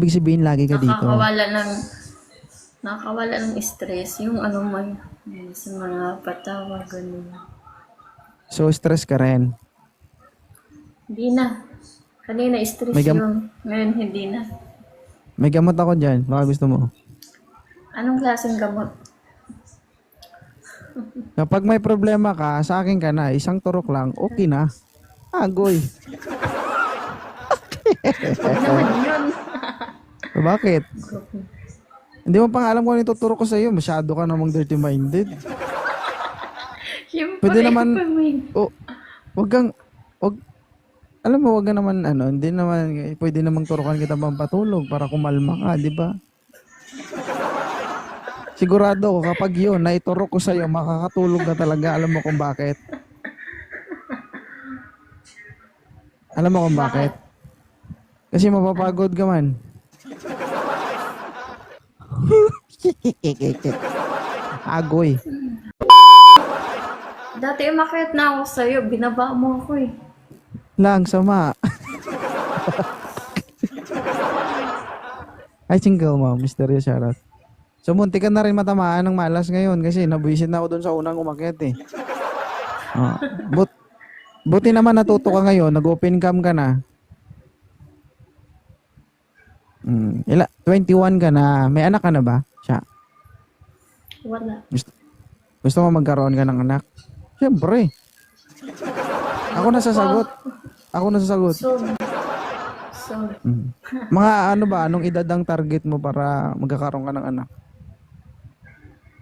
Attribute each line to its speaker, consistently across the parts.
Speaker 1: Ibig sabihin, lagi ka dito.
Speaker 2: Nakakawala ng stress. Yung ano man, sa mga patawa, ganun.
Speaker 1: So, stress ka rin.
Speaker 2: Hindi na. Kanina stress
Speaker 1: May, gam-
Speaker 2: yun. Ngayon hindi na.
Speaker 1: may gamot ako dyan. Baka gusto mo.
Speaker 2: Anong klaseng gamot?
Speaker 1: Kapag may problema ka, sa akin ka na, isang turok lang, okay na. Agoy.
Speaker 2: Huwag naman yun.
Speaker 1: Bakit? Hindi mo pang alam kung ano ituturo ko sa iyo. Masyado ka namang dirty-minded.
Speaker 2: Siyempre,
Speaker 1: Pwede naman,
Speaker 2: may...
Speaker 1: wag kang, wag, alam mo, wag ka naman, hindi naman, pwede namang turukan kita pampatulog para kumalma ka, di ba? Sigurado ko, kapag yun, naiturok ko sa iyo, makakatulog ka talaga. Alam mo kung bakit? Alam mo kung bakit? Kasi mapapagod ka man. Agoy.
Speaker 2: Dati umakyat na ako sa'yo, binaba mo ako eh.
Speaker 1: Lang, sama. Ay, single mo, Mysterio Shoutout. So, munti ka na rin matamaan ng malas ngayon kasi nabuisit na ako doon sa unang umakyat eh. Oh. Buti naman natuto ka ngayon, nag-open cam ka na. 21 ka na. May anak ka na ba? Siya.
Speaker 2: Wala.
Speaker 1: Gusto mo magkaroon ka ng anak? Siyempre. Ako nasasagot.
Speaker 2: So,
Speaker 1: Mga ano ba, anong edad ang target mo para magkakaroon ka ng anak?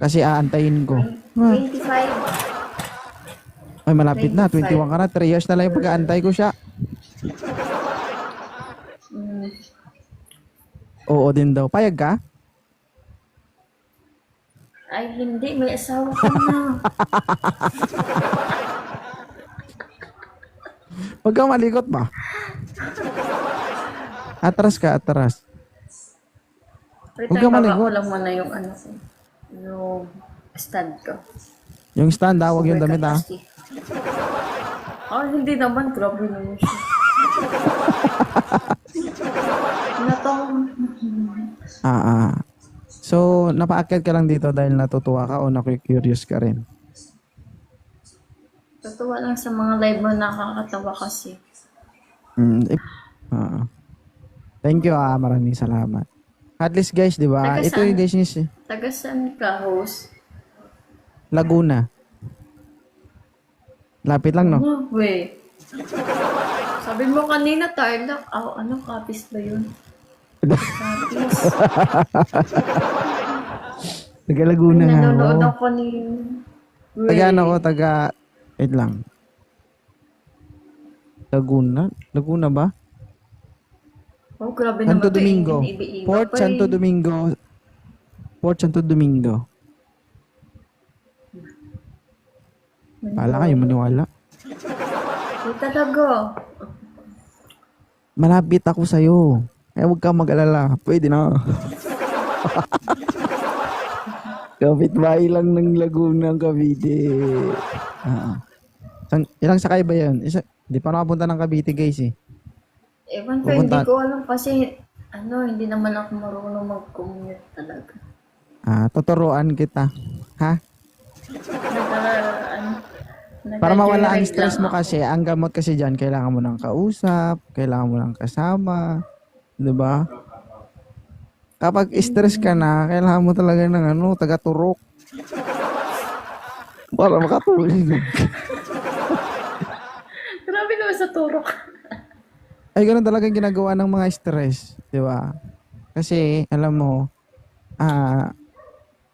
Speaker 1: Kasi aantayin ko.
Speaker 2: 25.
Speaker 1: Ay, malapit na. 21 ka na. 3 years na lang yung pag-aantay ko siya. Oo din daw. Payag ka?
Speaker 2: Ay, hindi. May asawa ka na.
Speaker 1: Huwag kang malikot ba? Atras ka, atras.
Speaker 2: Wait,
Speaker 1: Huwag kang
Speaker 2: baba
Speaker 1: malikot.
Speaker 2: ko lang muna yung ano ko. Yung stand ko.
Speaker 1: Yung stand, huwag yung damit ha.
Speaker 2: Oh, hindi naman. Grabe naman siya.
Speaker 1: So, napaakyat ka lang dito dahil natutuwa ka o naku-curious ka rin?
Speaker 2: Totoo lang sa mga live mo, nakakatawa kasi.
Speaker 1: Thank you maraming salamat. At least guys, di ba?
Speaker 2: Taga
Speaker 1: Ito
Speaker 2: saan?
Speaker 1: yung guys niya si
Speaker 2: Taga saan ka, host?
Speaker 1: Laguna. Lapit lang, no?
Speaker 2: Oh, wait. Sabi mo kanina, Tarlac. Ano, Capiz ba yun? Capiz.
Speaker 1: Taga Laguna nga
Speaker 2: Nanonood
Speaker 1: ako.
Speaker 2: ako ni...
Speaker 1: Taga ano ko, wait lang. Laguna? Laguna ba?
Speaker 2: Oh, grabe
Speaker 1: Santo
Speaker 2: naman to.
Speaker 1: Domingo.
Speaker 2: Iba
Speaker 1: Port
Speaker 2: pa
Speaker 1: Santo
Speaker 2: eh.
Speaker 1: Domingo. Port Santo Domingo. Pala kayo maniwala.
Speaker 2: Hindi talaga.
Speaker 1: Malapit ako sa'yo. Kaya huwag kang mag-alala. Pwede na. Kapitbahay lang ng Laguna ang Cavite. Ilang sakay ba yan? Di pa nakapunta ng Cavite guys eh.
Speaker 2: Ewan ko, hindi ko alam kasi hindi naman ako marunong mag-commute talaga.
Speaker 1: Tuturuan kita. Ha? Para mawala ang stress mo kasi, ang gamot kasi dyan, kailangan mo ng kausap, kailangan mo ng kasama, di ba? Kapag stress ka na, kailangan mo talaga ng taga-turok. Para makatulog.
Speaker 2: Grabe naman sa turok.
Speaker 1: Ay, ganun talaga ginagawa ng mga stress, di ba? Kasi, alam mo,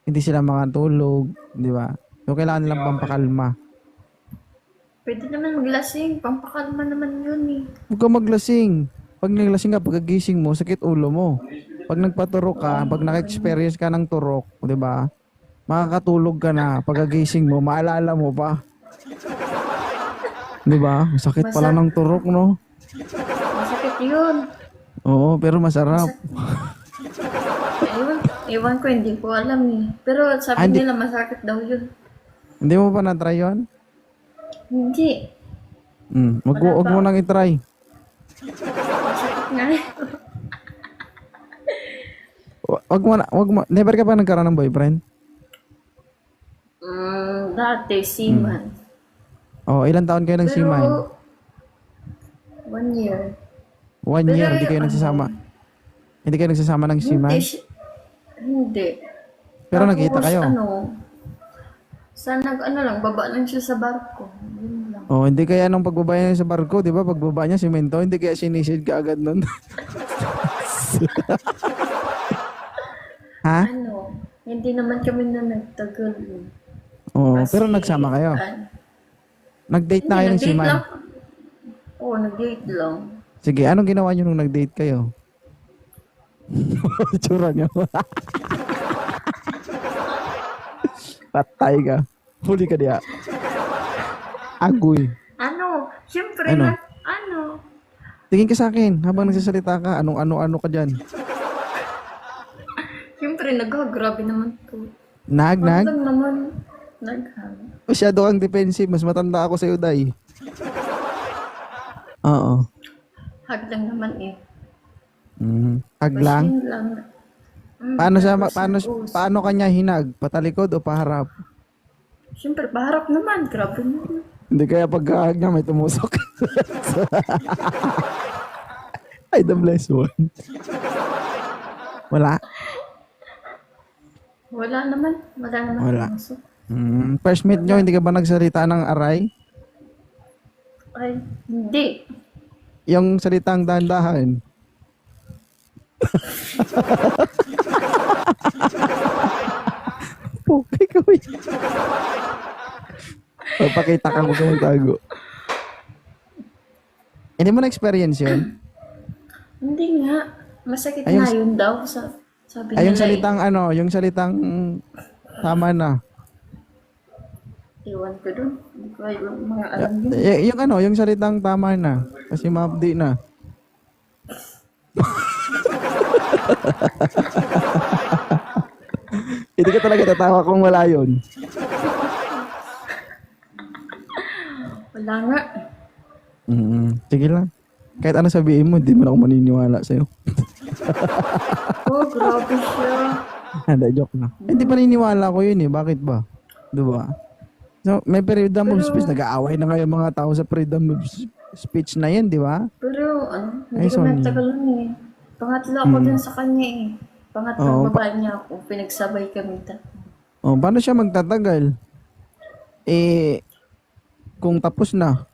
Speaker 1: hindi sila makatulog, di ba? So, kailangan nilang pampakalma.
Speaker 2: Pwede naman maglasing. Pampakalma naman yun eh.
Speaker 1: Huwag ka maglasing. Pag naglasing ka, pagkagising mo, sakit ulo mo. Pag nagpaturok ka, pag naka-experience ka ng turok, di ba? Makakatulog ka na. Pagkagising mo, maalala mo pa. Di ba? Sakit pala ng turok, no?
Speaker 2: Masakit yun.
Speaker 1: Oo, pero masarap.
Speaker 2: Ewan ko, hindi ko alam eh. Pero sabi nila masakit daw yun.
Speaker 1: Hindi mo pa na-try yun?
Speaker 2: Hindi.
Speaker 1: Huwag mo nang i-try.
Speaker 2: Masakit nga eh.
Speaker 1: Wag mo, never ka ba nagkaroon ng boyfriend?
Speaker 2: Dati, seaman.
Speaker 1: Oh, ilang taon kayo nagsimay?
Speaker 2: Pero, 1 year.
Speaker 1: 1 year,
Speaker 2: Pero
Speaker 1: hindi kayo
Speaker 2: ano,
Speaker 1: nagsasama. Hindi kayo nagsasama ng
Speaker 2: Hindi,
Speaker 1: simay?
Speaker 2: hindi.
Speaker 1: Pero
Speaker 2: Tapos,
Speaker 1: nakita kayo.
Speaker 2: ano lang, baba lang siya sa barko. Yun lang.
Speaker 1: Oh, hindi kaya nung pagbaba niya sa barko, di ba? Pagbaba niya, simento, hindi kaya sinisid ka agad nun. Ha?
Speaker 2: Hindi naman kami na nagtagal.
Speaker 1: Oo,
Speaker 2: Kasi,
Speaker 1: pero nagsama kayo. Nag-date na kayo ng
Speaker 2: nag-date
Speaker 1: simay.
Speaker 2: lang. Oo, nag-date lang.
Speaker 1: Sige, anong ginawa niyo nung nag-date kayo? Tsura niyo. Patay ka. Huli ka diya. Agoy.
Speaker 2: Siyempre
Speaker 1: Ano? Tingin ka sa akin habang nagsasalita ka. Ano ka dyan?
Speaker 2: Siyempre, grabe naman to.
Speaker 1: Nag?
Speaker 2: Lang naman, naghang.
Speaker 1: Masyado kang defensive. Mas matanda ako sa'yo, Day. Oo.
Speaker 2: Hag lang naman eh.
Speaker 1: Hag lang?
Speaker 2: Yun lang.
Speaker 1: Paano kanya hinag? Patalikod o paharap?
Speaker 2: Siyempre, paharap naman. Grabe naman.
Speaker 1: Hindi kaya pagkahag niya may tumusok. Ay, the blessed one. Wala?
Speaker 2: Wala naman.
Speaker 1: Wala.
Speaker 2: pumasok.
Speaker 1: First meet nyo, hindi ka ba nagsalita ng aray?
Speaker 2: Ay, hindi.
Speaker 1: Yung salitang dahan-dahan. Okay ka ba? Papakita ka mo kung tago. Hindi mo na-experience yun?
Speaker 2: Hindi nga. Masakit
Speaker 1: Ayun,
Speaker 2: nga yun daw. Sabi
Speaker 1: Ay, yung
Speaker 2: nila
Speaker 1: salitang yung salitang tama na.
Speaker 2: Iwan ko dun. Hindi ko yung mga alam yun.
Speaker 1: Yung salitang tama na. Kasi mabdi na. Hindi ka talaga tatawa kung wala yun.
Speaker 2: Wala nga.
Speaker 1: Sige lang. Kahit ano sabihin mo, hindi mo na ako maniniwala sa'yo.
Speaker 2: Oh, grabe siya.
Speaker 1: Hindi, joke na. Hindi pa naniniwala ko yun eh. Bakit ba? Diba? So, may freedom of speech. Nag-aaway na ngayon mga tao sa freedom of speech na yan, di ba?
Speaker 2: Pero,
Speaker 1: Ay,
Speaker 2: hindi ko
Speaker 1: Sonny.
Speaker 2: nagtagalan eh. Pangatlo ako dun sa kanya eh. Pangatlong
Speaker 1: Oo,
Speaker 2: babae niya ako. Pinagsabay kami
Speaker 1: Oh, paano siya magtatagal? Kung tapos na.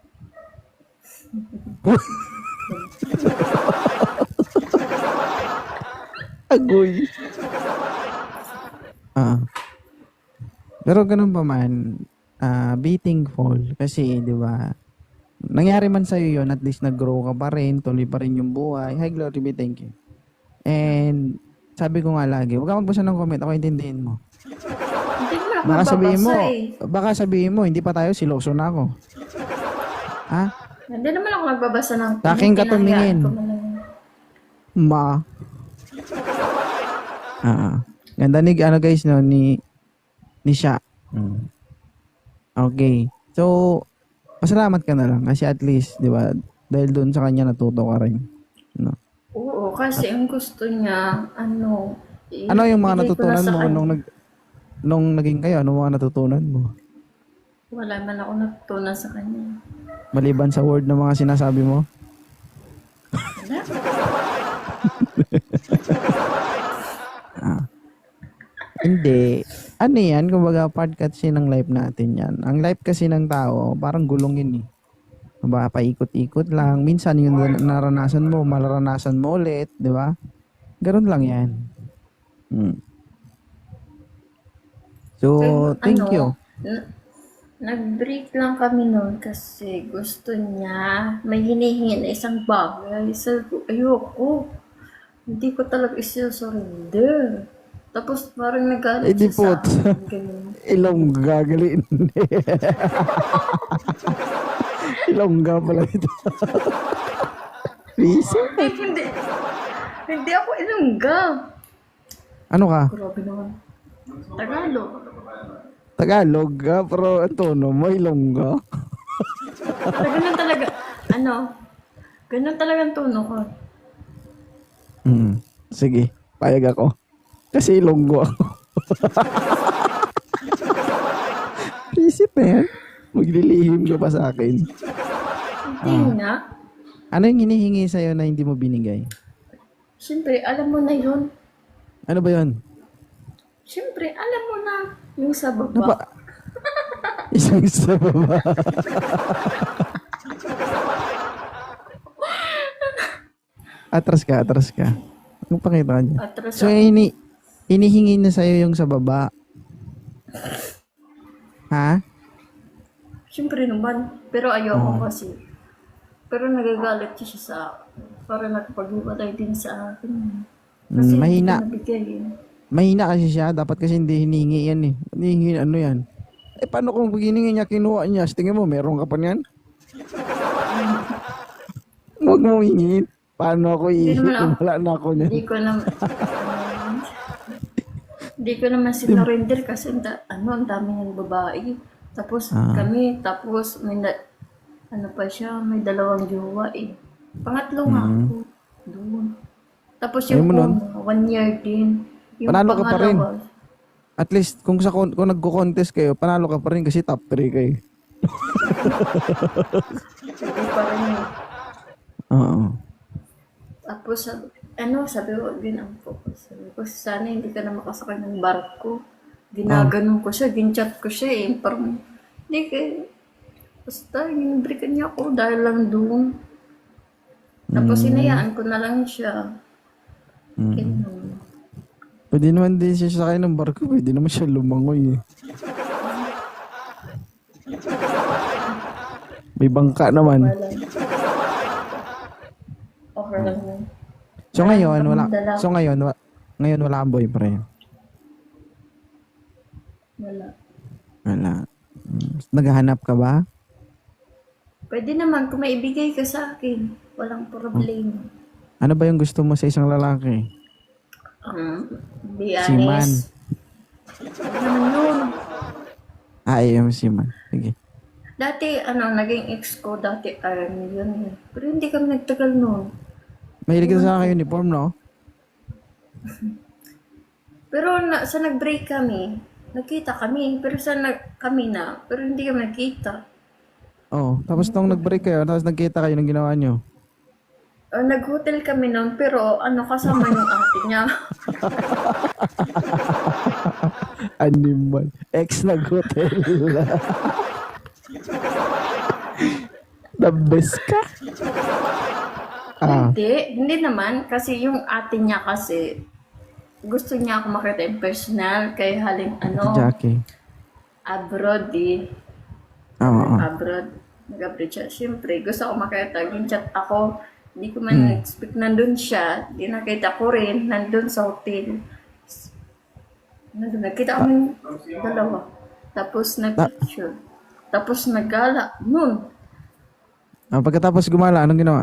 Speaker 1: Agoy. Pero ganun pa man, be thankful kasi, di ba, nangyari man sa'yo yun, at least nag-grow ka pa rin, tuloy pa rin yung buhay. Hi, Glory be, thank you. And, sabi ko nga lagi, huwag ka magbasa ng comment, ako intindihin mo.
Speaker 2: Hindi mo ako
Speaker 1: Baka sabihin mo, hindi pa tayo, siloso na ako. Ha?
Speaker 2: Hindi naman ako nagbabasa ng
Speaker 1: Sa akin ka tumingin.
Speaker 2: Pinahayaan ko man lang.
Speaker 1: Ma. Ganda ni, guys, no, ni siya. Okay. So, pasalamat ka na lang kasi at least, di ba, dahil doon sa kanya natuto ka rin. No?
Speaker 2: Oo, kasi ang gusto niya,
Speaker 1: Ano yung mga
Speaker 2: ibigay ko na
Speaker 1: natutunan
Speaker 2: sa
Speaker 1: mo
Speaker 2: kanya.
Speaker 1: nung naging kayo? Ano mga natutunan mo?
Speaker 2: Wala man ako natutunan sa kanya.
Speaker 1: Maliban sa word ng mga sinasabi mo?
Speaker 2: Wala.
Speaker 1: Hindi. Ano yan? Kumbaga, part kasi ng life natin yan. Ang life kasi ng tao, parang gulong yun eh. Diba? Paikot-ikot lang. Minsan yung naranasan mo, mararanasan mo ulit. Diba? Ganun lang yan. So, thank you.
Speaker 2: Nag-break lang kami noon kasi gusto niya may hinihingi na isang bagay. Sabi ko, ayoko. Hindi ko talaga isi-surrender. Tapos parang nagalit
Speaker 1: Di
Speaker 2: siya
Speaker 1: po.
Speaker 2: sa akin. Ganun.
Speaker 1: Ilongga, galin. Ilongga pala ito. Piso?
Speaker 2: Hindi. Hindi ako ilongga.
Speaker 1: Ano ka?
Speaker 2: Grabe naman. Tagalog.
Speaker 1: Tagalog ka, pero ang tono mo, Ilongga.
Speaker 2: Ganun talaga. Ganun talaga ang tono ko.
Speaker 1: Sige, payag ako. Kasi ilonggo ako. Isip na yan. Maglilihim ka pa sa akin.
Speaker 2: Hindi nga.
Speaker 1: Ano yung hinihingi sa'yo na hindi mo binigay?
Speaker 2: Siyempre, alam mo na yun.
Speaker 1: Ano ba yun?
Speaker 2: Siyempre, alam mo na yung sa
Speaker 1: Ano
Speaker 2: baba.
Speaker 1: ba? Isang sa baba. Atras ka. Anong pakita ka niya?
Speaker 2: Atras
Speaker 1: So,
Speaker 2: ako.
Speaker 1: inihingi na sa'yo yung sa baba. Ha?
Speaker 2: Siyempre naman. Pero ayoko kasi. Pero nagagalit siya sa para nakapag-iwalay din sa akin. Kasi
Speaker 1: Mahina.
Speaker 2: hindi ko nabigay eh.
Speaker 1: Mahina kasi siya. Dapat kasi hindi hinihingi yan eh. Hinihingi ano yan? Eh, paano kung hiningi niya, kinuha niya? Tingin mo, meron ka pa niyan? Huwag mo hingin. Paano ako
Speaker 2: Hindi
Speaker 1: ihi
Speaker 2: naman
Speaker 1: kung
Speaker 2: ako.
Speaker 1: wala na ako niyan?
Speaker 2: Hindi ko naman hindi ko naman sinurrender kasi ang dami ng babae. Tapos tapos ano pa siya, may dalawang jowa eh. Pangatlo nga ako. Doon. Tapos
Speaker 1: Ayaw
Speaker 2: yung
Speaker 1: mo nun?
Speaker 2: 1 year din. Yung
Speaker 1: Panalo ka pa rin.
Speaker 2: pangalawa,
Speaker 1: At least, kung nagko-contest kayo, panalo ka pa rin kasi top 3 kayo.
Speaker 2: hindi pa rin eh.
Speaker 1: Oo.
Speaker 2: Tapos, sabi ko din ang focus. Sabi ko, sana hindi ka na makasakay ng barko. Ginaganon ko siya, ginchat ko siya eh. Parang, hindi ka, basta, ginibreakan niya ako dahil lang doon. Tapos, hinayaan ko na lang siya. Ganun.
Speaker 1: Pwede naman din siya sakay ng barko. Pwede naman siya lumangoy eh. May bangka naman.
Speaker 2: Wala. Okay lang yun.
Speaker 1: So ngayon, wala.
Speaker 2: Dala.
Speaker 1: So ngayon wala kang boyfriend.
Speaker 2: Wala.
Speaker 1: Wala. Naghahanap ka ba?
Speaker 2: Pwede naman kung maibigay ka sa akin. Walang problema.
Speaker 1: Ano ba yung gusto mo sa isang lalaki?
Speaker 2: Be
Speaker 1: Si Man.
Speaker 2: honest. Ano naman yun?
Speaker 1: Ayaw si Man. Sige.
Speaker 2: Dati, naging ex ko, dati army yun eh. Pero hindi kami nagtagal noon.
Speaker 1: Mahilig ka sa akin uniform, no?
Speaker 2: Pero sa nag-break kami, nagkita kami. Pero kami na, pero hindi kami nagkita.
Speaker 1: Oo. Tapos nung nag-break kayo, tapos nagkita kayo ng ginawa nyo.
Speaker 2: Nag-hotel kami noon, pero kasama yung ate niya.
Speaker 1: Animal. Ex nag-hotel. The best ka.
Speaker 2: Hindi naman. Kasi yung ate niya kasi, gusto niya ako makita in personal. Kaya haling
Speaker 1: Jackie.
Speaker 2: abroad eh.
Speaker 1: Oo.
Speaker 2: Abroad. Nag-abroad siya. Siyempre, gusto ko makita. Gin-chat ako. Hindi ko man expect nandun siya. Di nakita ko rin. Nandun sa hotel. Nandun. Nakita kami dalawa. Tapos nag-picture. Tapos nag-gala. Noon.
Speaker 1: Pagkatapos gumala, anong ginawa?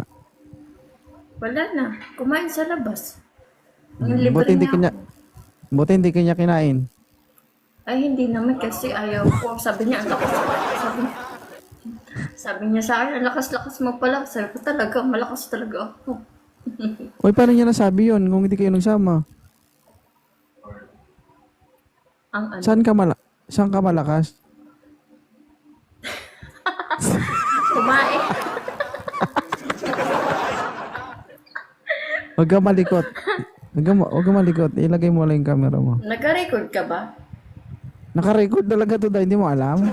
Speaker 2: Wala na. Kumain sa labas. Ang
Speaker 1: Buti
Speaker 2: libre
Speaker 1: hindi
Speaker 2: niya
Speaker 1: kanya,
Speaker 2: ako.
Speaker 1: buti hindi kanya kinain.
Speaker 2: Ay, hindi naman kasi ayaw ko. Sabi niya, ang lakas. Sabi niya sa akin, ang lakas-lakas mo pala. Sabi ko talaga, malakas talaga ako.
Speaker 1: Uy, paano niya nasabi yun kung hindi kayo nagsama?
Speaker 2: Ang
Speaker 1: Saan ka malakas?
Speaker 2: kumain.
Speaker 1: Huwag ka malikot. Huwag ka malikot. Ilagay mo lang yung camera mo.
Speaker 2: Nag-record ka ba?
Speaker 1: Naka-record talaga to dahil hindi mo alam.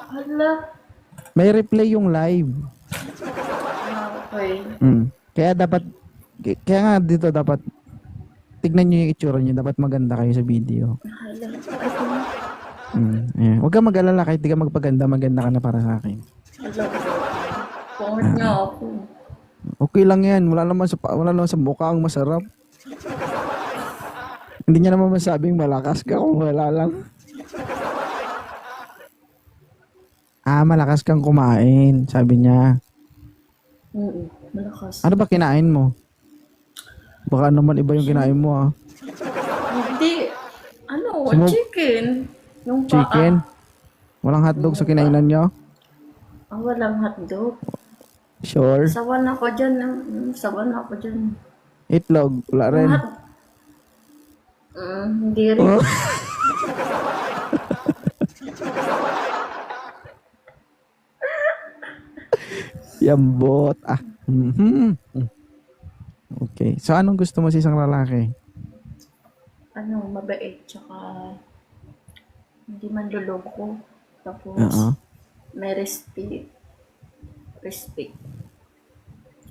Speaker 2: Hala.
Speaker 1: May replay yung live.
Speaker 2: Okay.
Speaker 1: Kaya nga dito dapat tignan nyo yung itsura nyo. Dapat maganda kayo sa video.
Speaker 2: Hala.
Speaker 1: Yeah. Huwag ka mag-alala kahit di ka magpaganda. Maganda ka na para sa akin.
Speaker 2: Hala. Pungit niya ako.
Speaker 1: Okay lang yan. Wala naman sa mukha ang masarap. Hindi niya naman masabing malakas ka kung wala lang. Malakas kang kumain, sabi niya.
Speaker 2: Malakas.
Speaker 1: Ano ba kinain mo? Baka naman iba yung kinain mo ah.
Speaker 2: Hindi. Chicken. Yung paa.
Speaker 1: Chicken? Walang hotdog sa kinainan niyo?
Speaker 2: Walang hotdog.
Speaker 1: Sure.
Speaker 2: Sawan ako dyan. Sawan ako dyan.
Speaker 1: Itlog? Wala rin.
Speaker 2: Hindi rin.
Speaker 1: Oh. Yambot. Ah. Mhm. Okay. So, anong gusto mo sa isang lalaki?
Speaker 2: Mabait, tsaka hindi manloloko. Tapos,
Speaker 1: Oo.
Speaker 2: may respect. Respect.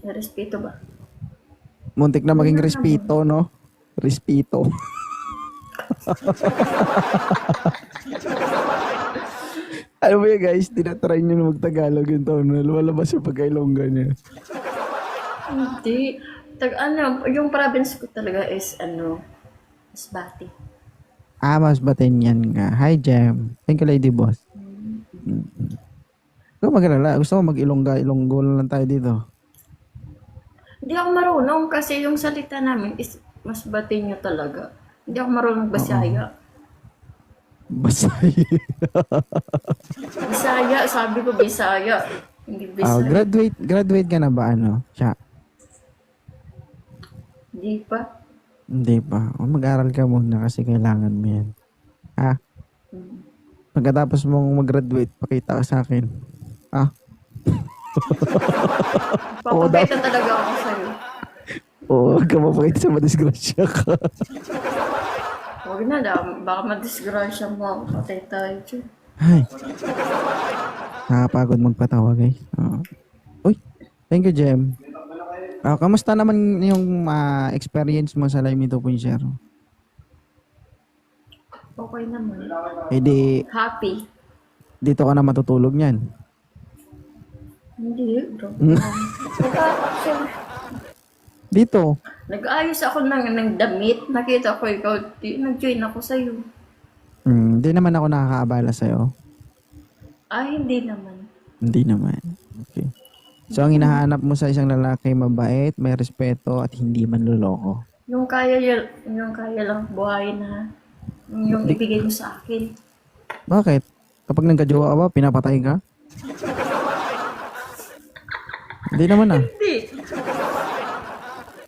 Speaker 2: May respeto ba?
Speaker 1: Muntik na maging respeto, no? Respeto. Alam mo yun, guys, tinatry nyo na mag-Tagalog yung taon na lumalabas yung pagkailongga niya.
Speaker 2: Hindi. Yung province ko talaga is Masbate.
Speaker 1: Mas batin yan nga. Hi, Jem. Thank you, Lady Boss. Kung mag-alala, gusto mo mag-ilongga, ilonggo lang tayo dito.
Speaker 2: Hindi ako marunong kasi yung salita namin is Masbate nyo talaga. Hindi ako marunong Bisaya.
Speaker 1: Basay.
Speaker 2: Bisaya, sabi ko Bisaya. Hindi Bisaya.
Speaker 1: Graduate ka na ba, ano? Siya.
Speaker 2: Hindi pa.
Speaker 1: Hindi pa. Mag-aral ka muna kasi kailangan mo yan. Ha? Pagkatapos mong mag-graduate, pakita ka sa akin. Ha?
Speaker 2: Papakita talaga ako sa'yo.
Speaker 1: Oo, huwag ka mapakita sa madisgrasya ka.
Speaker 2: Huwag na baka madisgrasya mo ako. Patay tayo dyan.
Speaker 1: Ay. Nakapagod magpatawa, guys. Uy, thank you, Jem. Kamusta naman yung experience mo sa Live Me 2.0?
Speaker 2: Okay naman.
Speaker 1: Eh di,
Speaker 2: Happy.
Speaker 1: dito ka na matutulog niyan.
Speaker 2: Hindi, bro.
Speaker 1: Dito.
Speaker 2: Nag-ayos ako ng damit. Nakita ko ikaw. Nag-join ako sa'yo.
Speaker 1: Hindi naman ako nakakaabala sa'yo.
Speaker 2: Hindi naman.
Speaker 1: Hindi naman. Okay. So, ang hinahanap mo sa isang lalaki, mabait, may respeto, at hindi manloloko.
Speaker 2: Yung kaya lang buhayin na. Yung ibigay mo sa akin.
Speaker 1: Bakit? Kapag nagka-jowa ka ba, pinapatay ka? Hindi naman ah.
Speaker 2: Hindi.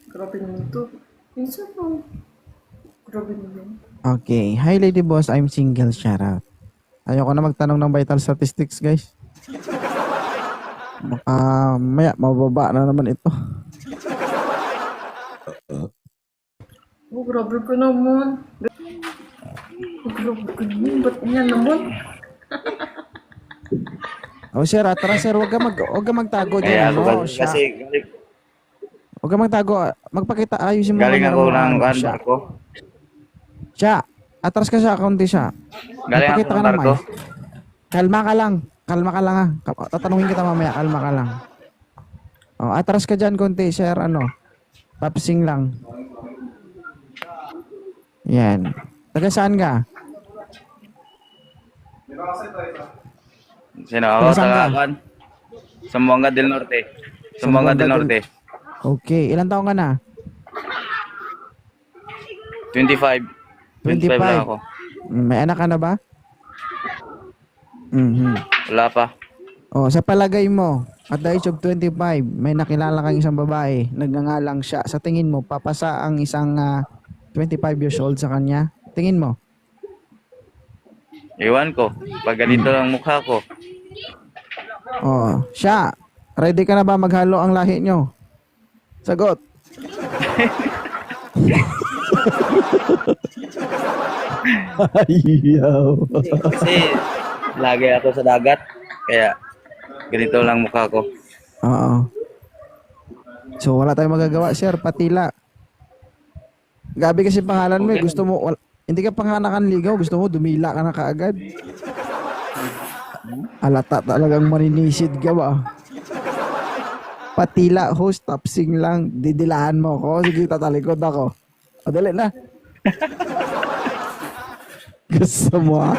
Speaker 2: Grabe naman to. Minsan mo. Grabe naman.
Speaker 1: Okay. Hi, Lady Boss. I'm single. Shout out. Ayoko na magtanong ng vital statistics, guys. Baka maya, mababa na naman ito.
Speaker 2: Grabe ka naman. Grabe ka naman. Ba't niya naman?
Speaker 1: Sir, tara sir, huwag ka magtago
Speaker 3: Kaya
Speaker 1: dyan.
Speaker 3: ako kasi
Speaker 1: Huwag ka magtago. Magpakita, ayusin mo.
Speaker 3: galing
Speaker 1: muna
Speaker 3: ako
Speaker 1: mo,
Speaker 3: ng
Speaker 1: siya.
Speaker 3: barko.
Speaker 1: Siya, atras ka siya, kaunti siya.
Speaker 3: Galing ako
Speaker 1: Magpakita
Speaker 3: ng
Speaker 1: ka
Speaker 3: barko.
Speaker 1: naman. Kalma ka lang. Kalma ka lang ha. Tatanungin kita mamaya, kalma ka lang. Atras ka dyan konti, sir, papsing lang. Yan. Taga saan ka?
Speaker 3: Sino ako?
Speaker 1: Saan ka?
Speaker 3: Tagakan. Zamboanga del Norte. Zamboanga del Norte.
Speaker 1: Okay, ilang taong ka na?
Speaker 3: 25. 25 lang ako.
Speaker 1: May anak ka na ba?
Speaker 3: Wala pa.
Speaker 1: Sa palagay mo, at the age of 25, may nakilala kang isang babae, nagngangalang siya. Sa tingin mo, papasa ang isang 25 years old sa kanya? Tingin mo?
Speaker 3: Iwan ko. Pag ganito lang mukha ko.
Speaker 1: Siya, ready ka na ba maghalo ang lahi nyo? Sagot. Ayaw.
Speaker 3: Kasi lagi ako sa dagat. Kaya ganito lang mukha ko.
Speaker 1: Oo. So, wala tayong magagawa, sir. Patila. Gabi kasi pangalan mo, gusto mo, hindi ka pa nga nakanligaw, gusto mo, dumila ka na kaagad. Alata talagang maninisid ka ba? Patila, host, tapsing lang, didilaan mo ko. Sige, tatalikod ako. Dali na. Gusto mo ha?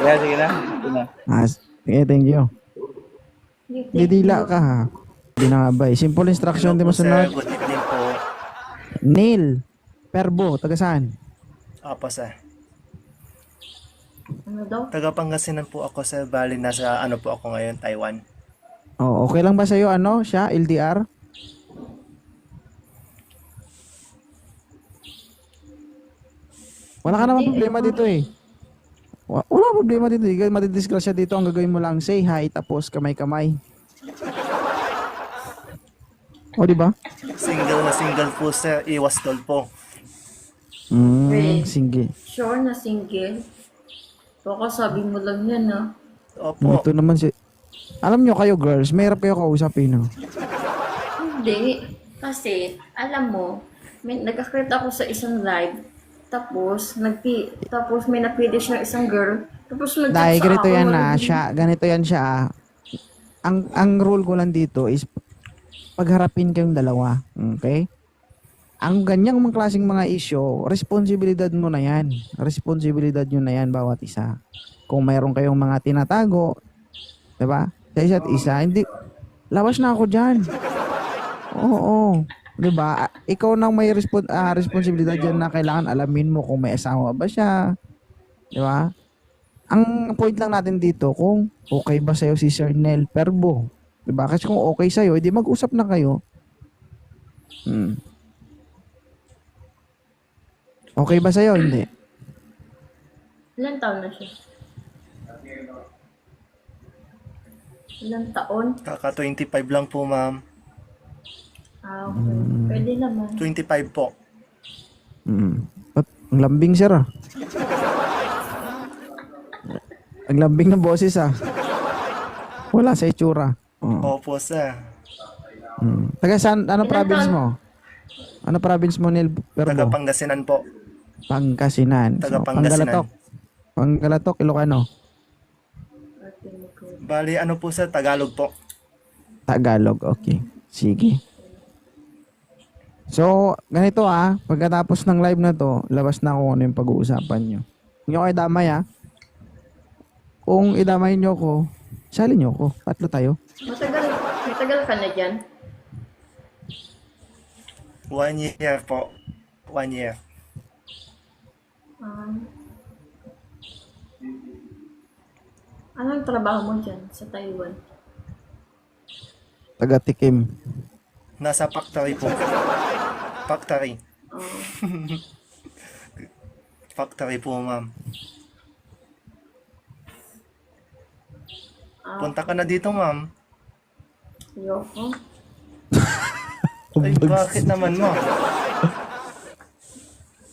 Speaker 3: Kaya sige na. Ito na.
Speaker 1: Sige, thank you. Didila ka ha. Binabay. Simple instruction, di mo sunod.
Speaker 4: Good evening po.
Speaker 1: Neil. Perbo, taga saan?
Speaker 4: Opo, sir.
Speaker 2: Ano daw?
Speaker 4: Taga Pangasinan po ako, sir. Bali, nasa po ako ngayon, Taiwan.
Speaker 1: Okay lang ba sa'yo, siya, LDR? Wala ka naman
Speaker 2: Hindi,
Speaker 1: problema dito eh. Wala problema dito. Hindi ka matidisgrasya dito. Ang gagawin mo lang, say hi, tapos kamay-kamay. O, di ba?
Speaker 4: Single na single po sir, iwas tol po.
Speaker 2: Wait.
Speaker 1: Sige.
Speaker 2: Sure na single? Baka sabi mo lang yan, ah.
Speaker 4: Opo.
Speaker 1: Ito naman si... Alam nyo kayo girls, mahirap kayo kausapin, no?
Speaker 2: Hindi. Kasi, alam mo, nagkakita ako sa isang live, tapos, tapos may napili siya isang girl, tapos nag-chat
Speaker 1: Dahil
Speaker 2: sa
Speaker 1: ganito
Speaker 2: ako,
Speaker 1: yan
Speaker 2: wala
Speaker 1: na
Speaker 2: din-
Speaker 1: siya, ganito yan siya. Ang rule ko lang dito is pagharapin kayong dalawa, okay? Ang ganyang mga klaseng mga issue, responsibilidad mo na yan. Responsibilidad nyo na yan bawat isa. Kung mayroon kayong mga tinatago, 'di ba? Sa isa't isa, hindi lawas na ako diyan. Oo. 'Di ba? Ikaw nang may responsibilidad diyan na kailangan alamin mo kung may asawa ba siya. 'Di ba? Ang point lang natin dito kung okay ba sa'yo si Sir Nel Perbo. 'Di ba? Kasi kung okay sa'yo, edi mag-usap na kayo. Okay ba sa'yo? Hindi.
Speaker 2: Ilan taon na siya? Ilang taon?
Speaker 4: Kaka 25 lang po ma'am.
Speaker 2: Ah, okay. Pwede naman.
Speaker 4: 25 po.
Speaker 1: Ba't ang lambing sir ah? Ang lambing ng boses ah. Wala sa itsura. Oo.
Speaker 4: Opo sir.
Speaker 1: Taga saan? Ano
Speaker 2: Ilan
Speaker 1: province
Speaker 2: taon?
Speaker 1: mo? Ano province mo, Nel
Speaker 4: Taga
Speaker 1: Perbo?
Speaker 4: Pangasinan po.
Speaker 1: Pangasinan.
Speaker 4: Taga
Speaker 1: So,
Speaker 4: Pangasinan.
Speaker 1: Panggalatok, Ilocano.
Speaker 4: Bali ano po sir, Tagalog po.
Speaker 1: Tagalog, okay. Sige. So, ganito ah, pagkatapos ng live na to, labas na kung ano yung pag-uusapan nyo. Hindi nyo kayo damay ah. Kung idamay nyo ko, sali nyo ko. Tatlo tayo.
Speaker 2: Matagal ka na dyan?
Speaker 4: 1 year po. 1 year.
Speaker 2: Anong trabaho mo dyan sa Taiwan?
Speaker 1: Taga-tikim.
Speaker 4: Nasa factory po. Factory.
Speaker 2: Oh,
Speaker 4: Factory po ma'am. Punta ka na dito ma'am.
Speaker 2: ayoko.
Speaker 4: Ay bakit naman ma'am?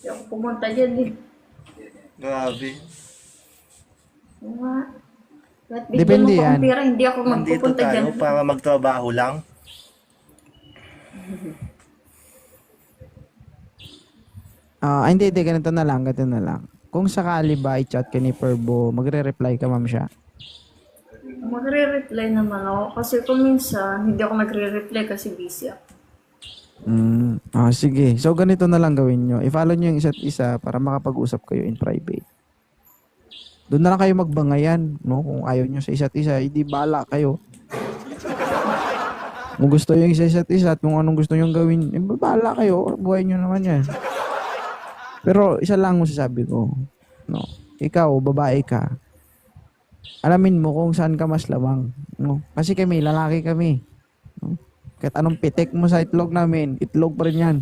Speaker 2: Ayoko pumunta dyan eh.
Speaker 4: Grabe.
Speaker 2: Oo nga. Kahit
Speaker 1: Depende
Speaker 2: bigyan mo pa
Speaker 1: yan.
Speaker 2: akong pera, hindi ako
Speaker 4: Nandito
Speaker 2: magpupunta dyan.
Speaker 4: tayo para magtrabaho lang.
Speaker 1: Hindi, ganito na lang, ganito na lang. Kung sakali ba i-chat ka ni Perbo, magre-reply ka ma'am siya.
Speaker 2: Magre-reply naman ako. Kasi kung minsan, hindi ako nagre-reply kasi busy ako.
Speaker 1: Sige. So, ganito na lang gawin nyo. I-follow nyo yung isa't isa para makapag-usap kayo in private. Doon na lang kayo magbangayan, no? Kung ayaw nyo sa isa't isa, hindi bala kayo. Kung gusto yung isa't isa at kung anong gusto nyo gawin, bala kayo. Buhay nyo naman yan. Pero isa lang masasabi ko, no? Ikaw, babae ka. Alamin mo kung saan ka mas lawang, no? Kasi kami, lalaki kami. No? Kahit anong pitik mo sa itlog namin, itlog pa rin yan.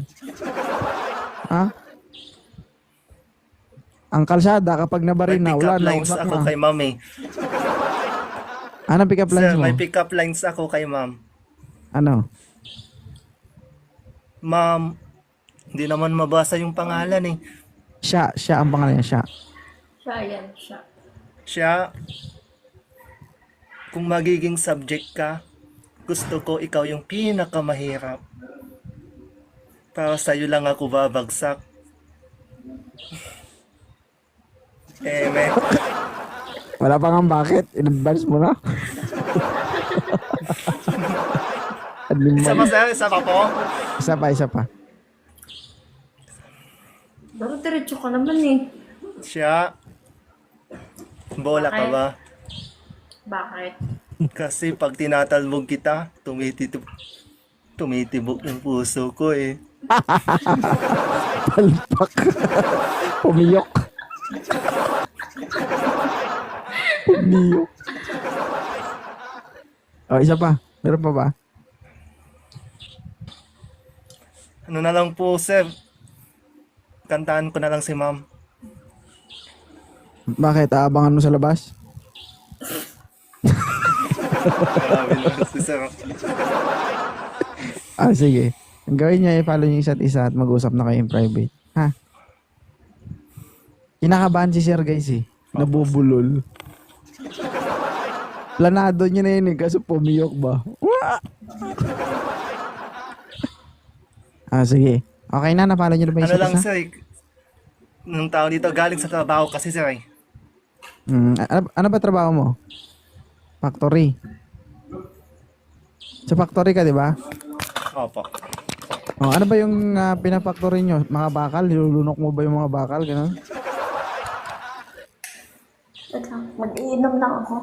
Speaker 1: Ha? Ang kalsada, kapag nabarin
Speaker 4: May
Speaker 1: na,
Speaker 4: pick
Speaker 1: wala
Speaker 4: up
Speaker 1: na,
Speaker 4: lines
Speaker 1: usak
Speaker 4: ako
Speaker 1: na.
Speaker 4: kay ma'am eh.
Speaker 1: Anong pick up lines
Speaker 4: Sir,
Speaker 1: mo?
Speaker 4: may pick up lines ako kay ma'am.
Speaker 1: Ano?
Speaker 4: Ma'am, hindi naman mabasa yung pangalan eh.
Speaker 1: Siya ang pangalan niya, siya.
Speaker 2: Siya, yan, siya.
Speaker 4: Siya, kung magiging subject ka, gusto ko ikaw yung pinakamahirap. Para sa'yo lang ako babagsak. May
Speaker 1: Wala pa nga bakit. In-advance mo na.
Speaker 4: isa pa sir, isa pa po.
Speaker 1: Isa pa.
Speaker 2: Pero diretso ka naman eh.
Speaker 4: Siya, bola ka ba?
Speaker 2: Bakit?
Speaker 4: Kasi pag tinatalbog kita, tumitibok yung puso ko eh.
Speaker 1: Palpak. Pumiyok. Pumiyok. Isa pa. Meron pa ba?
Speaker 4: Ano na lang po sir, kantaan ko na lang si ma'am.
Speaker 1: Bakit? Aabangan mo sa labas?
Speaker 4: Grabe naman si Sir.
Speaker 1: Sige. Ang gawin niya, i-follow niyo isa't isa at mag-usap na kayo in private. Ha? Kinakabahan si Sir guys eh. Nabubulol. Planado niya na yun eh, kaso pumiyok ba? Sige. Okay na, na-follow niyo na ba yung
Speaker 4: Ano
Speaker 1: isa't
Speaker 4: lang
Speaker 1: isa?
Speaker 4: sir, nung tao dito galing sa trabaho kasi sir eh.
Speaker 1: Ano ba trabaho mo? Factory. Sa factory ka, di ba?
Speaker 4: Opo.
Speaker 1: Ano ba yung pinafactory nyo? Mga bakal? Nilulunok mo ba yung mga bakal? Ganun?
Speaker 2: Wait lang, mag-iinom lang ako.